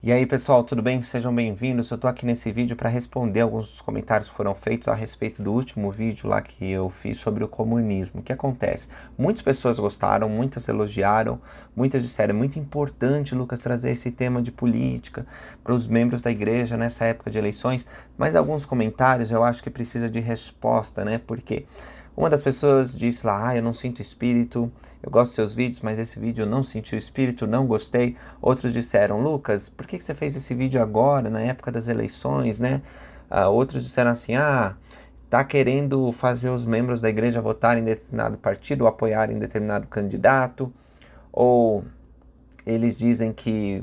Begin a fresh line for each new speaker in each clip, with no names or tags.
E aí pessoal, tudo bem? Sejam bem-vindos. Eu tô aqui nesse vídeo para responder alguns dos comentários que foram feitos a respeito do último vídeo lá que eu fiz sobre o comunismo. O que acontece? Muitas pessoas gostaram, muitas elogiaram, muitas disseram, é muito importante, Lucas, trazer esse tema de política para os membros da igreja nessa época de eleições, mas alguns comentários eu acho que precisa de resposta, né? Porque uma das pessoas disse lá, eu não sinto espírito, eu gosto dos seus vídeos, mas esse vídeo eu não senti o espírito, não gostei. Outros disseram, Lucas, por que você fez esse vídeo agora, na época das eleições, né? Outros disseram assim, tá querendo fazer os membros da igreja votarem em determinado partido ou apoiarem determinado candidato. Ou eles dizem que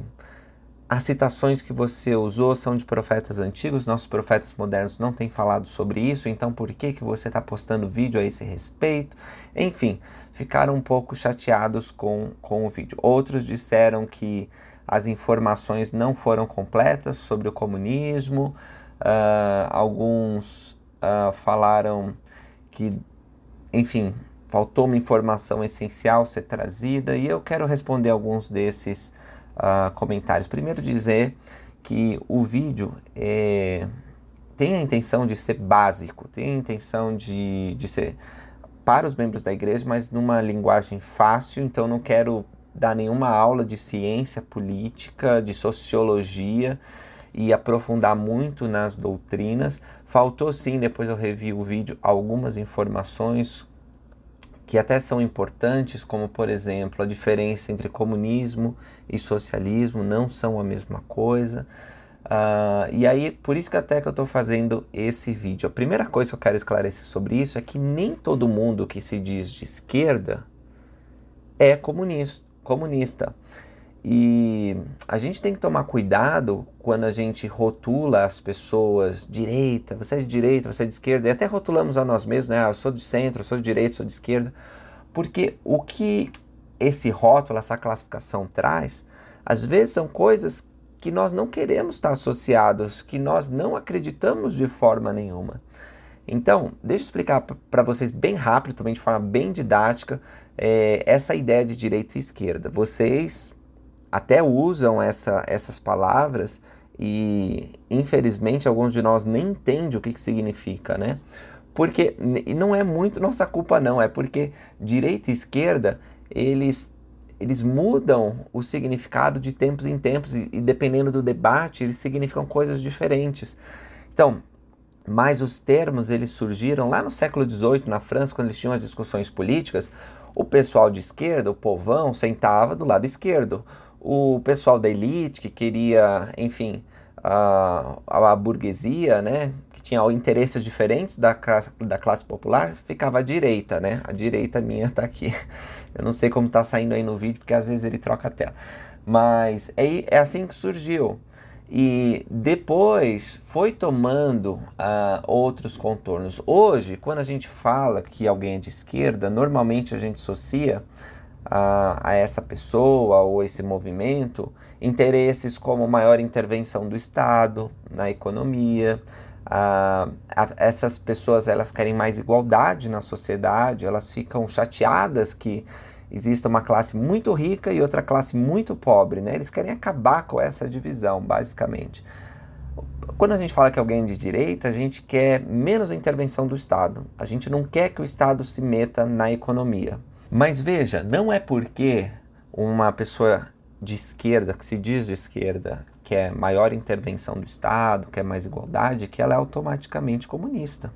as citações que você usou são de profetas antigos, nossos profetas modernos não têm falado sobre isso, então por que você está postando vídeo a esse respeito? Enfim, ficaram um pouco chateados com o vídeo. Outros disseram que as informações não foram completas sobre o comunismo, alguns falaram que, enfim, faltou uma informação essencial ser trazida, e eu quero responder alguns desses comentários. Primeiro dizer que o vídeo tem a intenção de ser básico, tem a intenção de ser para os membros da igreja, mas numa linguagem fácil, então não quero dar nenhuma aula de ciência política, de sociologia e aprofundar muito nas doutrinas. Faltou sim, depois eu revi o vídeo, algumas informações que até são importantes, como por exemplo a diferença entre comunismo e socialismo, não são a mesma coisa. E aí, por isso que até que eu estou fazendo esse vídeo. A primeira coisa que eu quero esclarecer sobre isso é que nem todo mundo que se diz de esquerda é comunista. E a gente tem que tomar cuidado quando a gente rotula as pessoas direita, você é de direita, você é de esquerda, e até rotulamos a nós mesmos, né? Eu sou de centro, eu sou de direita, eu sou de esquerda, porque o que esse rótulo, essa classificação traz, às vezes são coisas que nós não queremos estar associados, que nós não acreditamos de forma nenhuma. Então, deixa eu explicar para vocês bem rápido, também de forma bem didática, essa ideia de direita e esquerda. Vocês até usam essas palavras e, infelizmente, alguns de nós nem entendem o que significa, né? Porque, e não é muito nossa culpa não, é porque direita e esquerda, eles mudam o significado de tempos em tempos e dependendo do debate, eles significam coisas diferentes. Então, mas os termos, eles surgiram lá no século XVIII, na França, quando eles tinham as discussões políticas. O pessoal de esquerda, o povão, sentava do lado esquerdo. O pessoal da elite, que queria, enfim, a burguesia, né, que tinha interesses diferentes da classe popular, ficava à direita, né? A direita minha tá aqui. Eu não sei como tá saindo aí no vídeo, porque às vezes ele troca a tela. Mas é assim que surgiu. E depois foi tomando outros contornos. Hoje, quando a gente fala que alguém é de esquerda, normalmente a gente associa a essa pessoa ou esse movimento interesses como maior intervenção do Estado na economia. Essas pessoas, elas querem mais igualdade na sociedade, elas ficam chateadas que existe uma classe muito rica e outra classe muito pobre, né? Eles querem acabar com essa divisão, basicamente. Quando a gente fala que alguém é de direita, a gente quer menos intervenção do Estado. A gente não quer que o Estado se meta na economia. Mas veja, não é porque uma pessoa de esquerda, que se diz de esquerda, quer maior intervenção do Estado, quer mais igualdade, que ela é automaticamente comunista.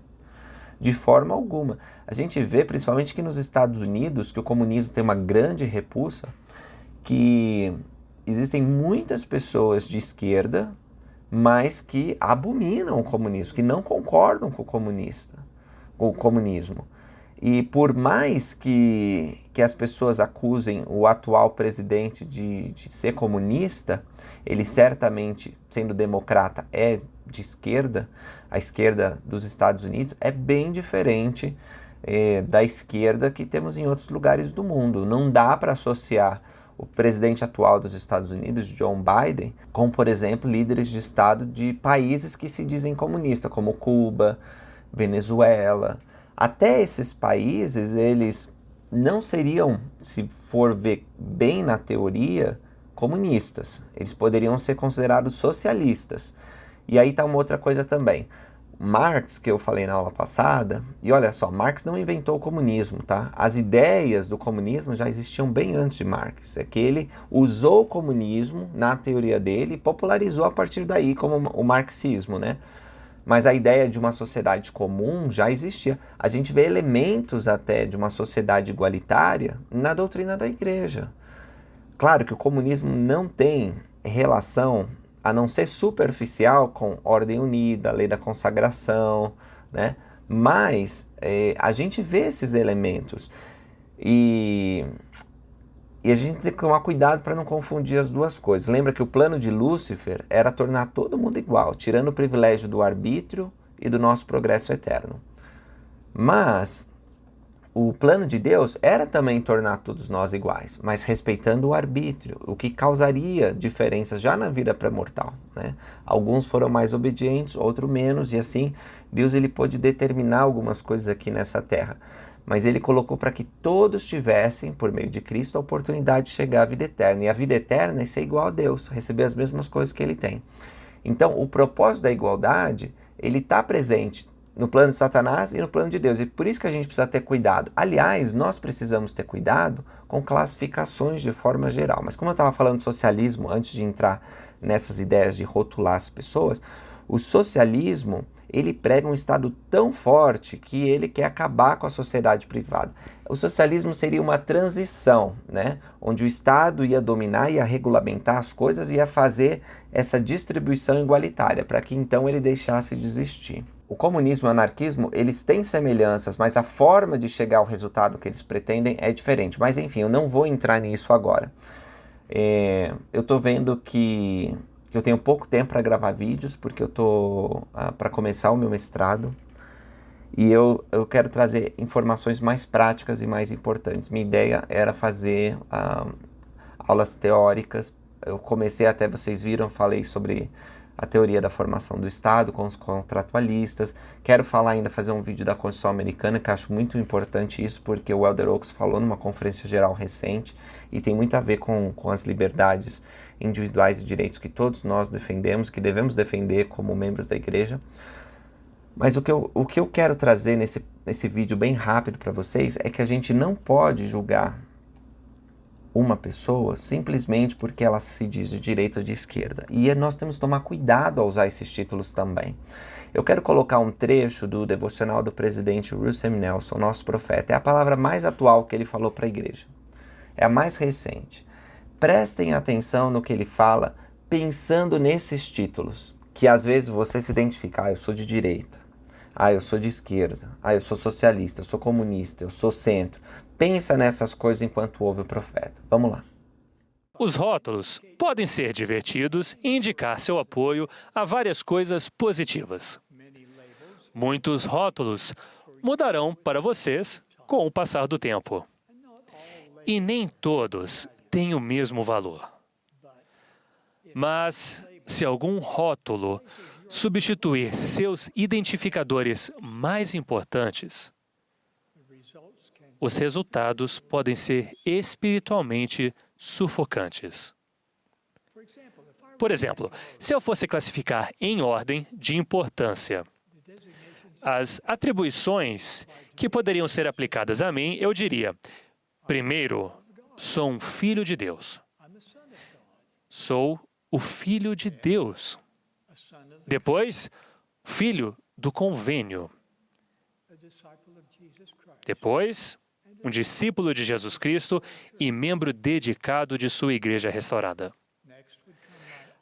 De forma alguma. A gente vê, principalmente aqui nos Estados Unidos, que o comunismo tem uma grande repulsa, que existem muitas pessoas de esquerda, mas que abominam o comunismo, que não concordam com o comunismo. E por mais que as pessoas acusem o atual presidente de ser comunista, ele certamente, sendo democrata, é de esquerda. A esquerda dos Estados Unidos é bem diferente da esquerda que temos em outros lugares do mundo. Não dá para associar o presidente atual dos Estados Unidos, John Biden, com, por exemplo, líderes de Estado de países que se dizem comunistas, como Cuba, Venezuela. Até esses países, eles não seriam, se for ver bem na teoria, comunistas, eles poderiam ser considerados socialistas. E aí está uma outra coisa também. Marx, que eu falei na aula passada, e olha só, Marx não inventou o comunismo, tá? As ideias do comunismo já existiam bem antes de Marx. É que ele usou o comunismo na teoria dele e popularizou a partir daí como o marxismo, né? Mas a ideia de uma sociedade comum já existia. A gente vê elementos até de uma sociedade igualitária na doutrina da igreja. Claro que o comunismo não tem relação, a não ser superficial, com ordem unida, lei da consagração, né? Mas a gente vê esses elementos e a gente tem que tomar cuidado para não confundir as duas coisas. Lembra que o plano de Lúcifer era tornar todo mundo igual, tirando o privilégio do arbítrio e do nosso progresso eterno. Mas o plano de Deus era também tornar todos nós iguais, mas respeitando o arbítrio, o que causaria diferenças já na vida pré-mortal, né? Alguns foram mais obedientes, outros menos, e assim Deus ele pôde determinar algumas coisas aqui nessa terra. Mas ele colocou para que todos tivessem, por meio de Cristo, a oportunidade de chegar à vida eterna. E a vida eterna é ser igual a Deus, receber as mesmas coisas que ele tem. Então, o propósito da igualdade, ele está presente no plano de Satanás e no plano de Deus. E por isso que a gente precisa ter cuidado. Aliás, nós precisamos ter cuidado com classificações de forma geral. Mas como eu estava falando de socialismo, antes de entrar nessas ideias de rotular as pessoas, o socialismo, ele prega um Estado tão forte que ele quer acabar com a sociedade privada. O socialismo seria uma transição, né? Onde o Estado ia dominar, ia regulamentar as coisas e ia fazer essa distribuição igualitária, para que então ele deixasse de existir. O comunismo e o anarquismo, eles têm semelhanças, mas a forma de chegar ao resultado que eles pretendem é diferente. Mas enfim, eu não vou entrar nisso agora. Eu estou vendo que eu tenho pouco tempo para gravar vídeos, porque eu estou para começar o meu mestrado. E eu quero trazer informações mais práticas e mais importantes. Minha ideia era fazer aulas teóricas. Eu comecei, até vocês viram, falei sobre a teoria da formação do Estado com os contratualistas. Quero falar ainda, fazer um vídeo da Constituição Americana, que acho muito importante isso, porque o Elder Oaks falou numa conferência geral recente e tem muito a ver com as liberdades individuais e direitos que todos nós defendemos, que devemos defender como membros da igreja. Mas o que eu quero trazer nesse vídeo bem rápido para vocês é que a gente não pode julgar uma pessoa simplesmente porque ela se diz de direita ou de esquerda. E nós temos que tomar cuidado ao usar esses títulos também. Eu quero colocar um trecho do devocional do presidente Russell M. Nelson, nosso profeta. É a palavra mais atual que ele falou para a igreja. É a mais recente. Prestem atenção no que ele fala, pensando nesses títulos, que às vezes você se identifica, eu sou de direita, eu sou de esquerda, eu sou socialista, eu sou comunista, eu sou centro. Pensa nessas coisas enquanto ouve o profeta. Vamos lá.
Os rótulos podem ser divertidos e indicar seu apoio a várias coisas positivas. Muitos rótulos mudarão para vocês com o passar do tempo. E nem todos têm o mesmo valor. Mas, se algum rótulo substituir seus identificadores mais importantes, os resultados podem ser espiritualmente sufocantes. Por exemplo, se eu fosse classificar em ordem de importância as atribuições que poderiam ser aplicadas a mim, eu diria: primeiro, sou um filho de Deus. Sou o filho de Deus. Depois, filho do convênio. Depois, um discípulo de Jesus Cristo e membro dedicado de sua igreja restaurada.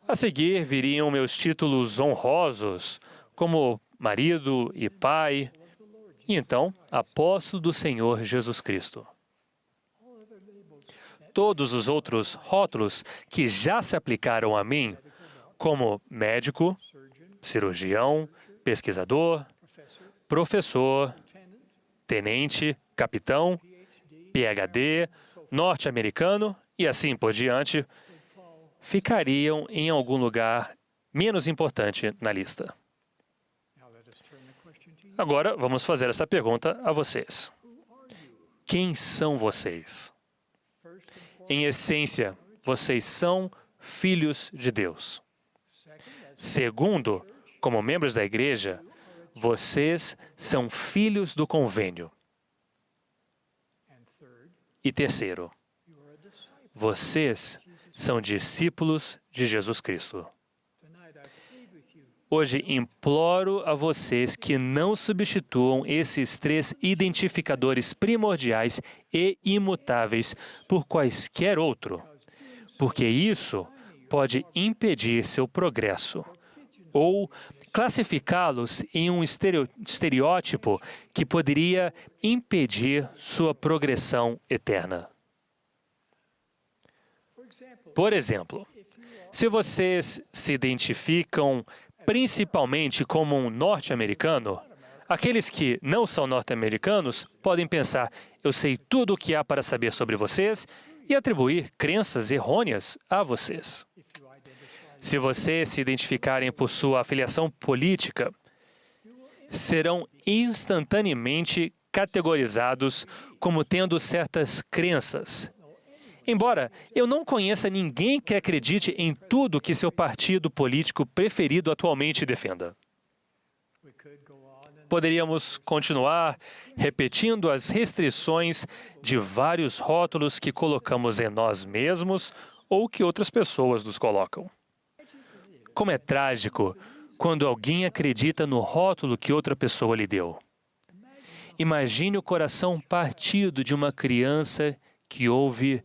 A seguir, viriam meus títulos honrosos, como marido e pai, e então, apóstolo do Senhor Jesus Cristo. Todos os outros rótulos que já se aplicaram a mim, como médico, cirurgião, pesquisador, professor, tenente, capitão, PhD, norte-americano e assim por diante, ficariam em algum lugar menos importante na lista. Agora, vamos fazer essa pergunta a vocês. Quem são vocês? Em essência, vocês são filhos de Deus. Segundo, como membros da igreja, vocês são filhos do convênio. E terceiro, vocês são discípulos de Jesus Cristo. Hoje imploro a vocês que não substituam esses três identificadores primordiais e imutáveis por quaisquer outro, porque isso pode impedir seu progresso ou classificá-los em um estereótipo que poderia impedir sua progressão eterna. Por exemplo, se vocês se identificam principalmente como um norte-americano, aqueles que não são norte-americanos podem pensar: eu sei tudo o que há para saber sobre vocês, e atribuir crenças errôneas a vocês. Se vocês se identificarem por sua afiliação política, serão instantaneamente categorizados como tendo certas crenças. Embora eu não conheça ninguém que acredite em tudo que seu partido político preferido atualmente defenda. Poderíamos continuar repetindo as restrições de vários rótulos que colocamos em nós mesmos ou que outras pessoas nos colocam. Como é trágico quando alguém acredita no rótulo que outra pessoa lhe deu. Imagine o coração partido de uma criança que ouve: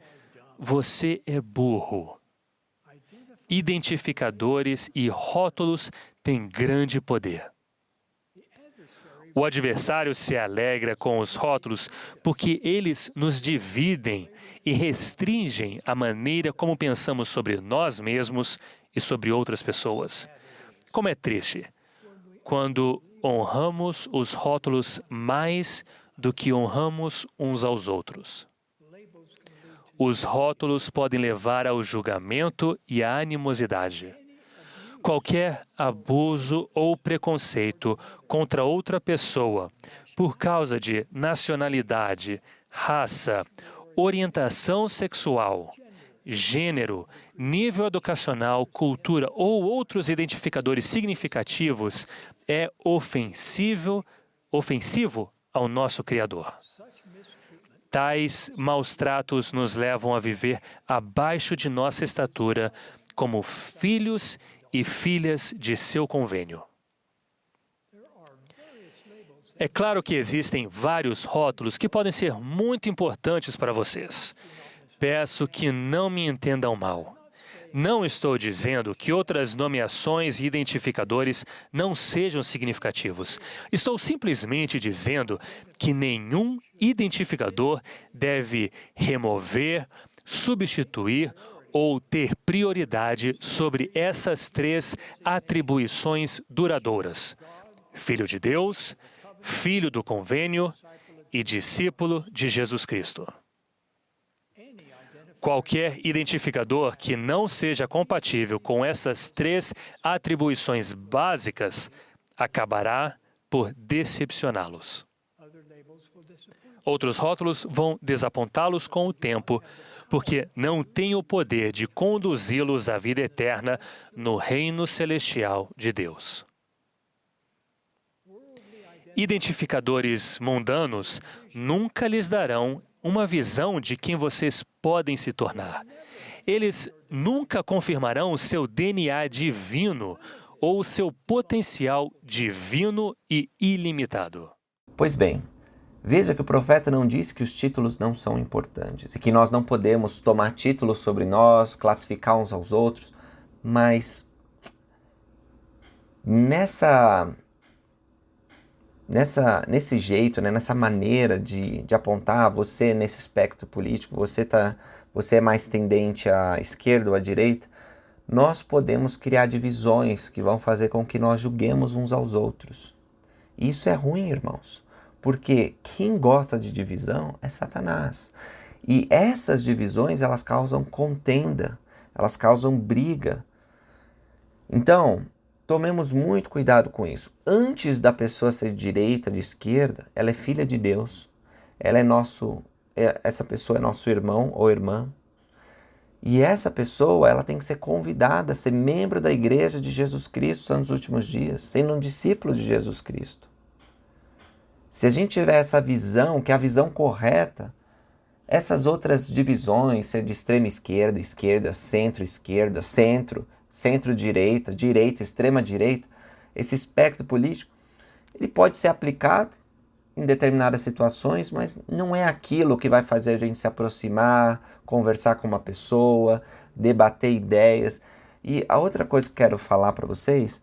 você é burro. Identificadores e rótulos têm grande poder. O adversário se alegra com os rótulos porque eles nos dividem e restringem a maneira como pensamos sobre nós mesmos e sobre outras pessoas. Como é triste quando honramos os rótulos mais do que honramos uns aos outros. Os rótulos podem levar ao julgamento e à animosidade. Qualquer abuso ou preconceito contra outra pessoa por causa de nacionalidade, raça, orientação sexual, gênero, nível educacional, cultura ou outros identificadores significativos é ofensivo ao nosso Criador. Tais maus tratos nos levam a viver abaixo de nossa estatura como filhos e filhas de seu convênio. É claro que existem vários rótulos que podem ser muito importantes para vocês. Peço que não me entendam mal. Não estou dizendo que outras nomeações e identificadores não sejam significativos. Estou simplesmente dizendo que nenhum identificador deve remover, substituir ou ter prioridade sobre essas três atribuições duradouras: Filho de Deus, Filho do Convênio e Discípulo de Jesus Cristo. Qualquer identificador que não seja compatível com essas três atribuições básicas acabará por decepcioná-los. Outros rótulos vão desapontá-los com o tempo, porque não têm o poder de conduzi-los à vida eterna no reino celestial de Deus. Identificadores mundanos nunca lhes darão uma visão de quem vocês podem se tornar. Eles nunca confirmarão o seu DNA divino ou o seu potencial divino e ilimitado.
Pois bem, veja que o profeta não disse que os títulos não são importantes e que nós não podemos tomar títulos sobre nós, classificar uns aos outros, mas nesse jeito, né, nessa maneira de apontar você nesse espectro político, você é mais tendente à esquerda ou à direita, nós podemos criar divisões que vão fazer com que nós julguemos uns aos outros. E isso é ruim, irmãos, porque quem gosta de divisão é Satanás. E essas divisões, elas causam contenda, elas causam briga. Então, tomemos muito cuidado com isso. Antes da pessoa ser de direita, de esquerda, ela é filha de Deus. Essa pessoa é nosso irmão ou irmã. E essa pessoa, ela tem que ser convidada a ser membro da Igreja de Jesus Cristo nos últimos dias, sendo um discípulo de Jesus Cristo. Se a gente tiver essa visão, que é a visão correta, essas outras divisões, ser de extrema esquerda, esquerda, centro, centro-direita, direita, extrema-direita, esse espectro político, ele pode ser aplicado em determinadas situações, mas não é aquilo que vai fazer a gente se aproximar, conversar com uma pessoa, debater ideias. E a outra coisa que eu quero falar para vocês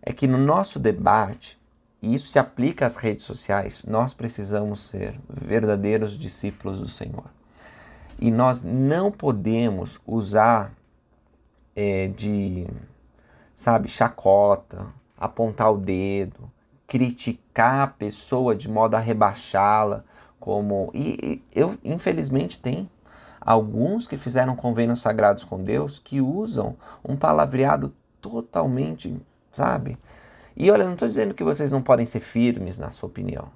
é que no nosso debate, e isso se aplica às redes sociais, nós precisamos ser verdadeiros discípulos do Senhor. E nós não podemos usar chacota, apontar o dedo, criticar a pessoa de modo a rebaixá-la, eu infelizmente tem alguns que fizeram convênios sagrados com Deus que usam um palavreado totalmente, E olha, não estou dizendo que vocês não podem ser firmes na sua opinião.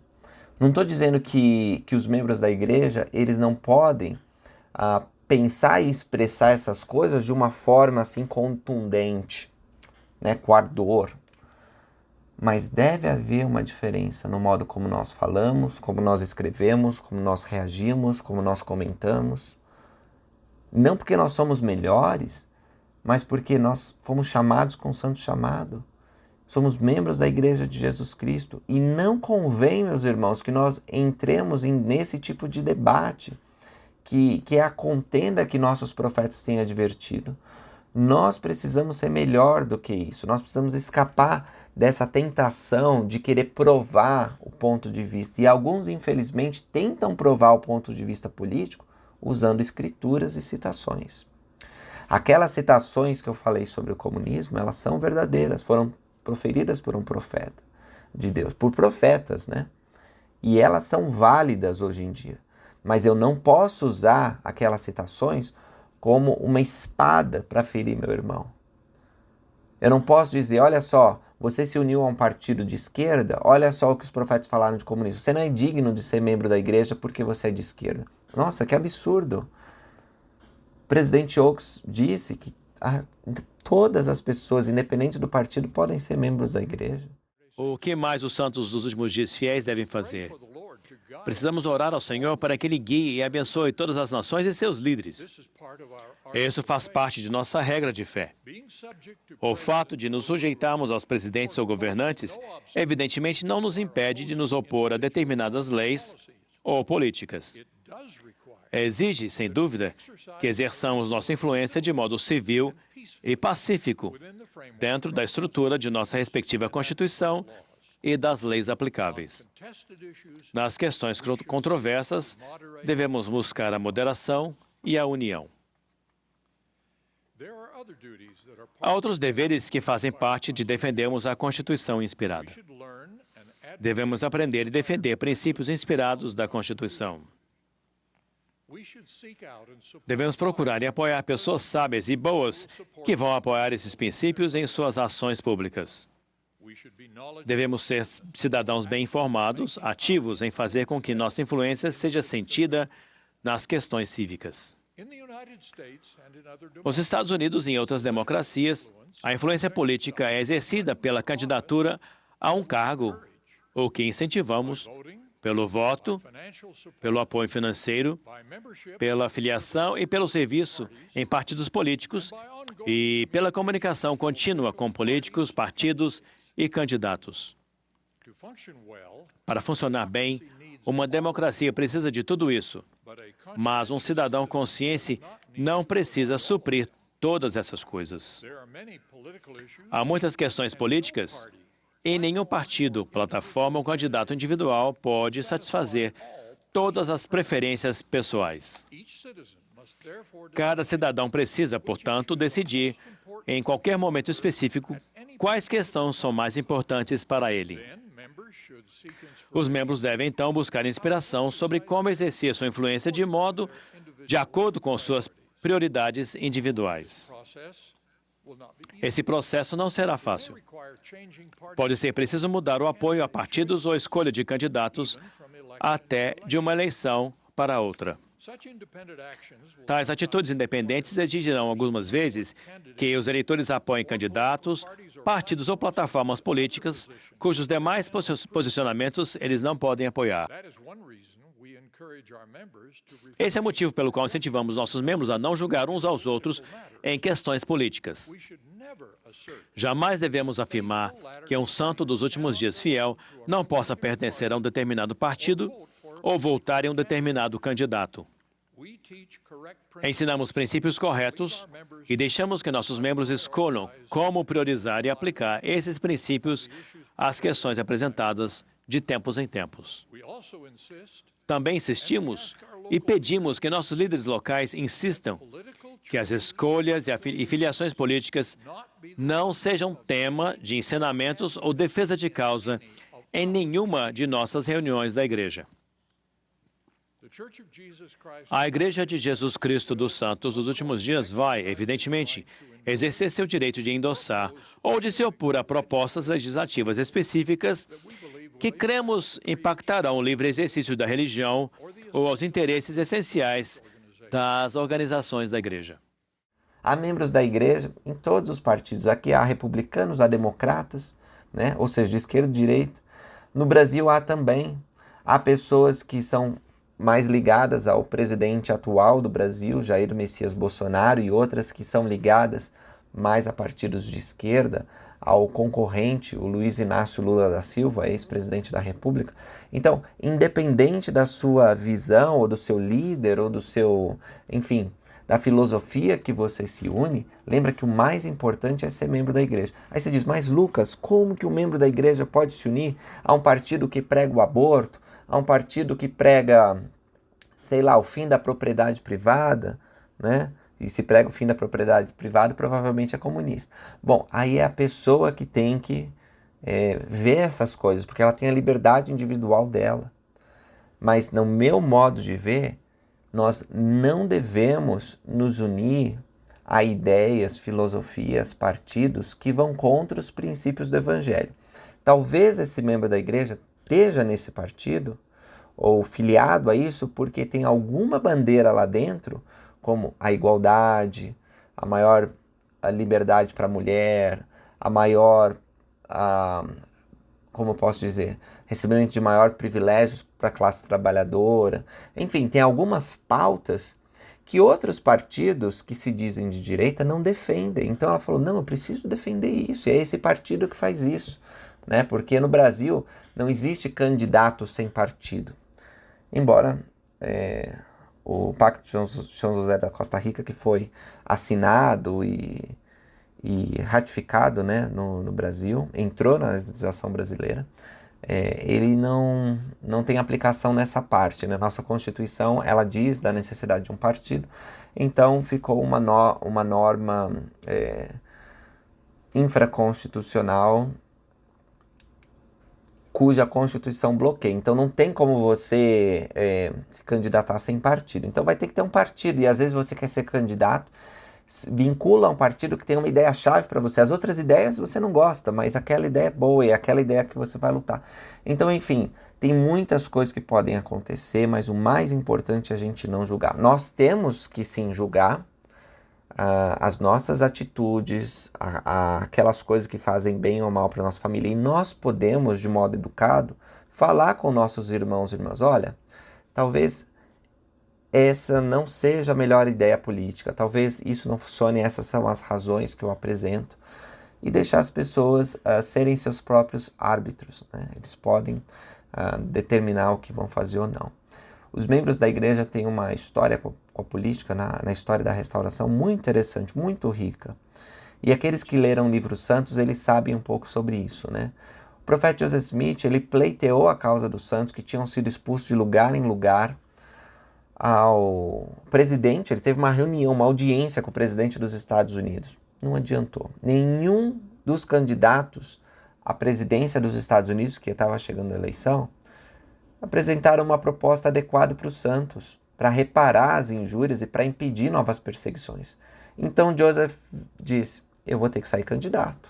Não estou dizendo que os membros da igreja, eles não podem pensar e expressar essas coisas de uma forma assim contundente, com ardor. Mas deve haver uma diferença no modo como nós falamos, como nós escrevemos, como nós reagimos, como nós comentamos. Não porque nós somos melhores, mas porque nós fomos chamados com o santo chamado. Somos membros da Igreja de Jesus Cristo. E não convém, meus irmãos, que nós entremos nesse tipo de debate, que é a contenda que nossos profetas têm advertido. Nós precisamos ser melhor do que isso. Nós precisamos escapar dessa tentação de querer provar o ponto de vista. E alguns, infelizmente, tentam provar o ponto de vista político usando escrituras e citações. Aquelas citações que eu falei sobre o comunismo, elas são verdadeiras, foram proferidas por um profeta de Deus, por profetas, E elas são válidas hoje em dia. Mas eu não posso usar aquelas citações como uma espada para ferir meu irmão. Eu não posso dizer, olha só, você se uniu a um partido de esquerda, olha só o que os profetas falaram de comunismo. Você não é digno de ser membro da igreja porque você é de esquerda. Nossa, que absurdo. O presidente Oaks disse que todas as pessoas, independente do partido, podem ser membros da igreja.
O que mais os santos dos últimos dias fiéis devem fazer? Precisamos orar ao Senhor para que Ele guie e abençoe todas as nações e seus líderes. Isso faz parte de nossa regra de fé. O fato de nos sujeitarmos aos presidentes ou governantes, evidentemente, não nos impede de nos opor a determinadas leis ou políticas. Exige, sem dúvida, que exerçamos nossa influência de modo civil e pacífico, dentro da estrutura de nossa respectiva Constituição e das leis aplicáveis. Nas questões controversas, devemos buscar a moderação e a união. Há outros deveres que fazem parte de defendermos a Constituição inspirada. Devemos aprender e defender princípios inspirados da Constituição. Devemos procurar e apoiar pessoas sábias e boas que vão apoiar esses princípios em suas ações públicas. Devemos ser cidadãos bem informados, ativos em fazer com que nossa influência seja sentida nas questões cívicas. Nos Estados Unidos e em outras democracias, a influência política é exercida pela candidatura a um cargo, o que incentivamos pelo voto, pelo apoio financeiro, pela filiação e pelo serviço em partidos políticos e pela comunicação contínua com políticos, partidos e candidatos. Para funcionar bem, uma democracia precisa de tudo isso, mas um cidadão consciente não precisa suprir todas essas coisas. Há muitas questões políticas e nenhum partido, plataforma ou candidato individual pode satisfazer todas as preferências pessoais. Cada cidadão precisa, portanto, decidir, em qualquer momento específico, quais questões são mais importantes para ele. Os membros devem, então, buscar inspiração sobre como exercer sua influência de acordo com suas prioridades individuais. Esse processo não será fácil. Pode ser preciso mudar o apoio a partidos ou escolha de candidatos até de uma eleição para outra. Tais atitudes independentes exigirão algumas vezes que os eleitores apoiem candidatos, partidos ou plataformas políticas cujos demais posicionamentos eles não podem apoiar. Esse é o motivo pelo qual incentivamos nossos membros a não julgar uns aos outros em questões políticas. Jamais devemos afirmar que um santo dos últimos dias fiel não possa pertencer a um determinado partido ou votar em um determinado candidato. Ensinamos princípios corretos e deixamos que nossos membros escolham como priorizar e aplicar esses princípios às questões apresentadas de tempos em tempos. Também insistimos e pedimos que nossos líderes locais insistam que as escolhas e filiações políticas não sejam tema de ensinamentos ou defesa de causa em nenhuma de nossas reuniões da igreja. A Igreja de Jesus Cristo dos Santos dos últimos dias vai, evidentemente, exercer seu direito de endossar ou de se opor a propostas legislativas específicas que cremos impactarão o livre exercício da religião ou aos interesses essenciais das organizações da igreja.
Há membros da igreja em todos os partidos. Aqui há republicanos, há democratas, né? Ou seja, de esquerda e direita. No Brasil há pessoas que são mais ligadas ao presidente atual do Brasil, Jair Messias Bolsonaro, e outras que são ligadas mais a partidos de esquerda, ao concorrente, o Luiz Inácio Lula da Silva, ex-presidente da República. Então, independente da sua visão, ou do seu líder, ou do seu, enfim, da filosofia que você se une, lembra que o mais importante é ser membro da igreja. Aí você diz, mas Lucas, como que um membro da igreja pode se unir a um partido que prega o aborto, a um partido que prega, sei lá, o fim da propriedade privada, né? E se prega o fim da propriedade privada, provavelmente é comunista. Bom, aí é a pessoa que tem que ver essas coisas, porque ela tem a liberdade individual dela. Mas, no meu modo de ver, nós não devemos nos unir a ideias, filosofias, partidos que vão contra os princípios do Evangelho. Talvez esse membro da igreja esteja nesse partido, ou filiado a isso, porque tem alguma bandeira lá dentro, como a igualdade, a maior liberdade para a mulher, a maior, como eu posso dizer, recebimento de maior privilégios para a classe trabalhadora. Enfim, tem algumas pautas que outros partidos que se dizem de direita não defendem. Então ela falou, não, eu preciso defender isso, e é esse partido que faz isso, né? Porque no Brasil não existe candidato sem partido. Embora o Pacto de São José da Costa Rica, que foi assinado e ratificado, né, no Brasil, entrou na legislação brasileira, ele não tem aplicação nessa parte, né? Nossa Constituição, ela diz da necessidade de um partido, então ficou uma norma infraconstitucional cuja Constituição bloqueia. Então não tem como você se candidatar sem partido. Então vai ter que ter um partido, e às vezes você quer ser candidato, vincula a um partido que tem uma ideia-chave para você. As outras ideias você não gosta, mas aquela ideia é boa e é aquela ideia que você vai lutar. Então, enfim, tem muitas coisas que podem acontecer, mas o mais importante é a gente não julgar. Nós temos que sim julgar as nossas atitudes, aquelas coisas que fazem bem ou mal para a nossa família, e nós podemos, de modo educado, falar com nossos irmãos e irmãs, olha, talvez essa não seja a melhor ideia política, talvez isso não funcione, essas são as razões que eu apresento, e deixar as pessoas serem seus próprios árbitros, né? Eles podem determinar o que vão fazer ou não. Os membros da igreja têm uma história com a política, na história da restauração, muito interessante, muito rica. E aqueles que leram livros santos, eles sabem um pouco sobre isso, né? O profeta Joseph Smith, ele pleiteou a causa dos santos que tinham sido expulsos de lugar em lugar ao presidente. Ele teve uma reunião, uma audiência com o presidente dos Estados Unidos. Não adiantou. Nenhum dos candidatos à presidência dos Estados Unidos, que estava chegando a eleição, apresentaram uma proposta adequada para os santos, para reparar as injúrias e para impedir novas perseguições. Então Joseph disse, eu vou ter que sair candidato.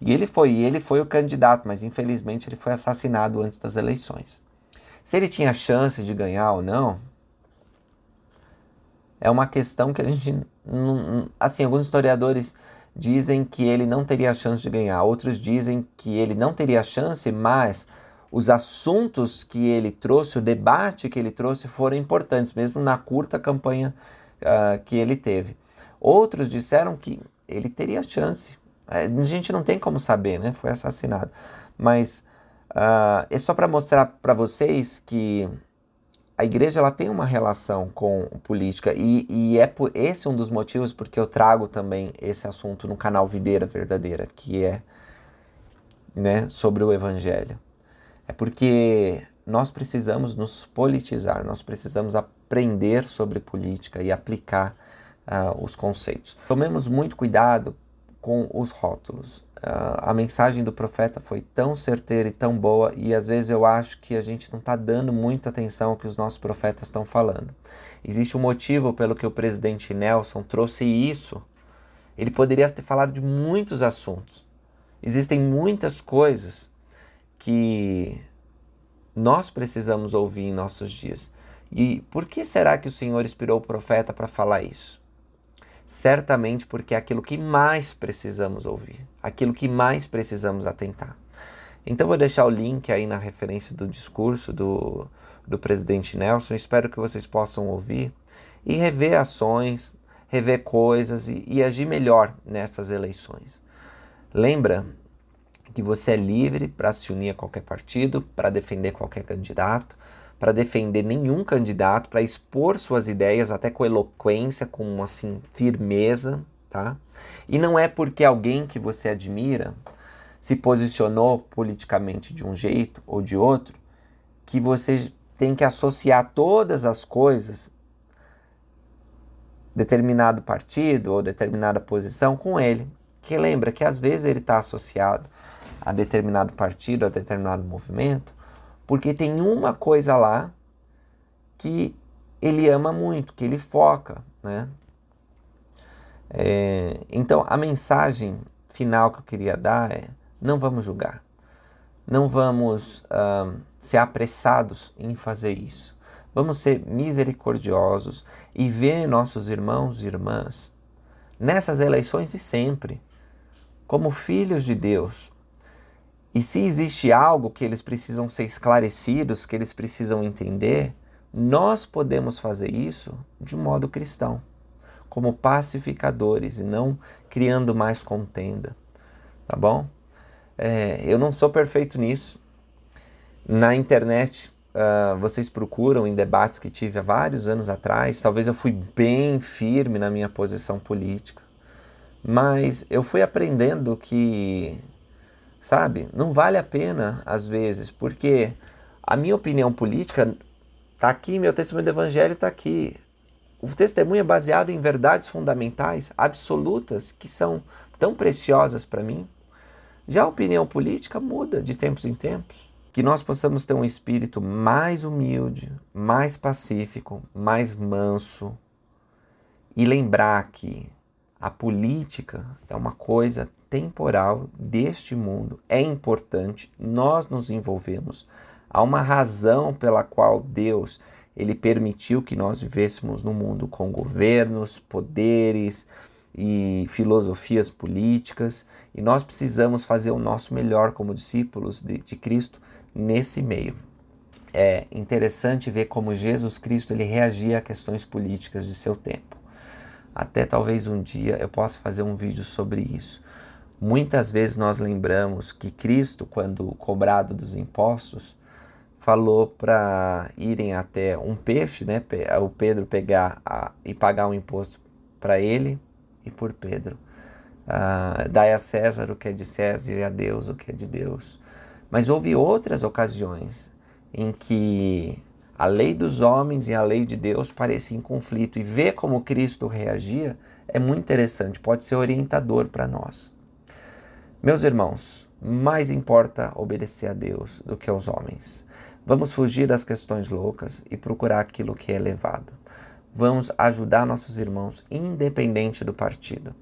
E ele foi o candidato, mas infelizmente ele foi assassinado antes das eleições. Se ele tinha chance de ganhar ou não, É uma questão que a gente assim, alguns historiadores dizem que ele não teria a chance de ganhar, outros dizem que ele não teria a chance, mas os assuntos que ele trouxe, o debate que ele trouxe foram importantes, mesmo na curta campanha que ele teve. Outros disseram que ele teria chance. A gente não tem como saber, né? Foi assassinado. Mas é só para mostrar para vocês que a igreja ela tem uma relação com política e é esse um dos motivos porque eu trago também esse assunto no canal Videira Verdadeira, que é, né, sobre o evangelho. É porque nós precisamos nos politizar, nós precisamos aprender sobre política e aplicar os conceitos. Tomemos muito cuidado com os rótulos. A mensagem do profeta foi tão certeira e tão boa e às vezes eu acho que a gente não está dando muita atenção ao que os nossos profetas estão falando. Existe um motivo pelo que o presidente Nelson trouxe isso. Ele poderia ter falado de muitos assuntos. Existem muitas coisas que nós precisamos ouvir em nossos dias. E por que será que o Senhor inspirou o profeta para falar isso? Certamente porque é aquilo que mais precisamos ouvir, aquilo que mais precisamos atentar. Então vou deixar o link aí na referência do discurso do presidente Nelson. Espero que vocês possam ouvir e rever ações, rever coisas e agir melhor nessas eleições. Lembra que você é livre para se unir a qualquer partido, para defender qualquer candidato, para defender nenhum candidato, para expor suas ideias até com eloquência, com assim firmeza, tá? E não é porque alguém que você admira se posicionou politicamente de um jeito ou de outro que você tem que associar todas as coisas, determinado partido ou determinada posição com ele. Que lembra que às vezes ele está associado a determinado partido, a determinado movimento, porque tem uma coisa lá que ele ama muito, que ele foca, né? Então, a mensagem final que eu queria dar é: não vamos julgar. Não vamos ser apressados em fazer isso. Vamos ser misericordiosos e ver nossos irmãos e irmãs nessas eleições e sempre como filhos de Deus. E se existe algo que eles precisam ser esclarecidos, que eles precisam entender, nós podemos fazer isso de modo cristão, como pacificadores e não criando mais contenda, tá bom? Eu não sou perfeito nisso. Na internet, vocês procuram em debates que tive há vários anos atrás, talvez eu fui bem firme na minha posição política, mas eu fui aprendendo que, sabe, não vale a pena às vezes, porque a minha opinião política está aqui, meu testemunho do evangelho está aqui. O testemunho é baseado em verdades fundamentais, absolutas, que são tão preciosas para mim. Já a opinião política muda de tempos em tempos. Que nós possamos ter um espírito mais humilde, mais pacífico, mais manso e lembrar que a política é uma coisa temporal deste mundo, é importante, nós nos envolvemos. Há uma razão pela qual Deus ele permitiu que nós vivêssemos no mundo com governos, poderes e filosofias políticas, e nós precisamos fazer o nosso melhor como discípulos de Cristo nesse meio. É interessante ver como Jesus Cristo ele reagia a questões políticas de seu tempo. Até talvez um dia eu possa fazer um vídeo sobre isso. Muitas vezes nós lembramos que Cristo, quando cobrado dos impostos, falou para irem até um peixe, né, o Pedro pegar e pagar um imposto para ele e por Pedro. Dai a César o que é de César e a Deus o que é de Deus. Mas houve outras ocasiões em que a lei dos homens e a lei de Deus pareciam em conflito. E ver como Cristo reagia é muito interessante, pode ser orientador para nós. Meus irmãos, mais importa obedecer a Deus do que aos homens. Vamos fugir das questões loucas e procurar aquilo que é elevado. Vamos ajudar nossos irmãos, independente do partido,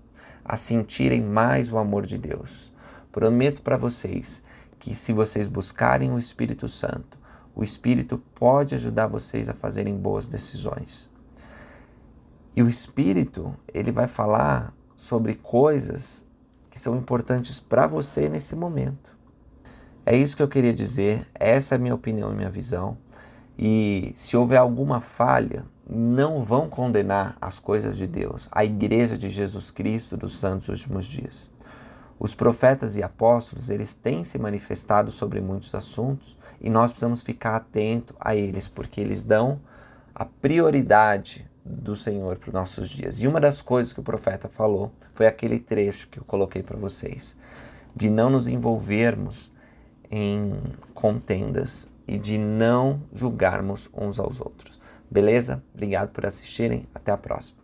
a sentirem mais o amor de Deus. Prometo para vocês que se vocês buscarem o Espírito Santo, o Espírito pode ajudar vocês a fazerem boas decisões. E o Espírito, ele vai falar sobre coisas que são importantes para você nesse momento. É isso que eu queria dizer, essa é a minha opinião e minha visão. E se houver alguma falha, não vão condenar as coisas de Deus, a Igreja de Jesus Cristo dos Santos Últimos Dias. Os profetas e apóstolos, eles têm se manifestado sobre muitos assuntos e nós precisamos ficar atentos a eles, porque eles dão a prioridade do Senhor para os nossos dias. E uma das coisas que o profeta falou foi aquele trecho que eu coloquei para vocês, de não nos envolvermos em contendas e de não julgarmos uns aos outros. Beleza? Obrigado por assistirem. Até a próxima.